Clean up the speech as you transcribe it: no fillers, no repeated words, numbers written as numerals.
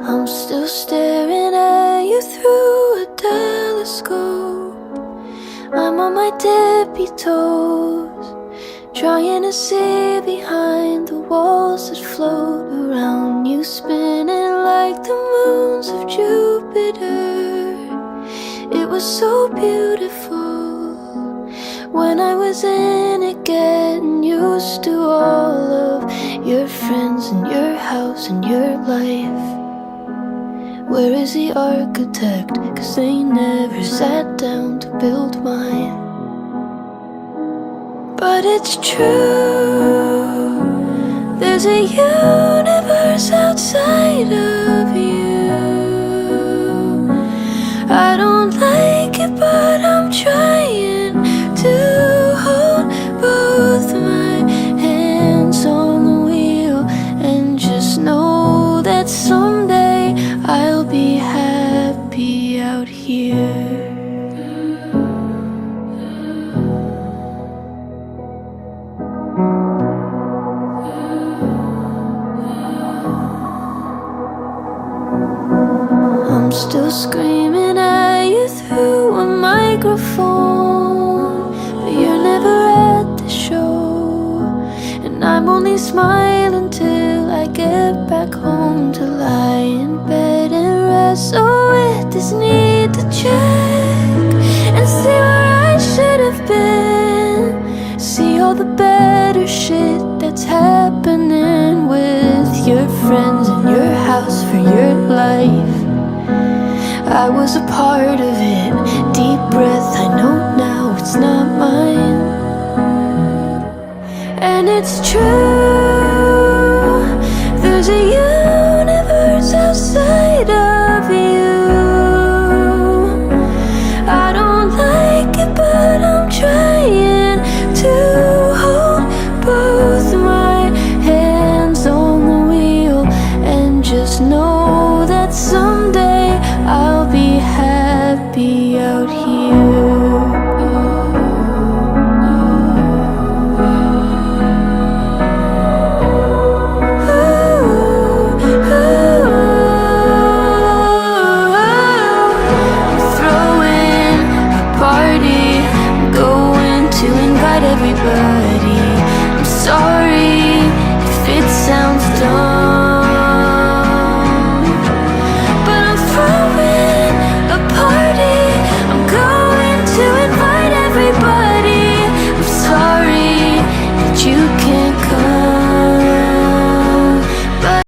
I'm still staring at you through a telescope. I'm on my tippy toes, trying to see behind the walls that float around you, spinning like the moons of Jupiter. It was so beautiful when I was in it, getting used to all of your friends and your house and your life. Where is the architect? 'Cause they never sat down to build mine. But it's true, there's a universe outside of you. I don't like it, but I'm trying to hold both my hands on the wheel and just know that someday I'll be happy out here. I'm still screaming at you through a microphone, but you're never at the show. And I'm only smiling till I get back home to lie in bed and rest. So it does need to check and see where I should have been, see all the better shit that's happening with your friends and your house for your life. I was a part of it, deep breath, I know now it's not mine. And it's true,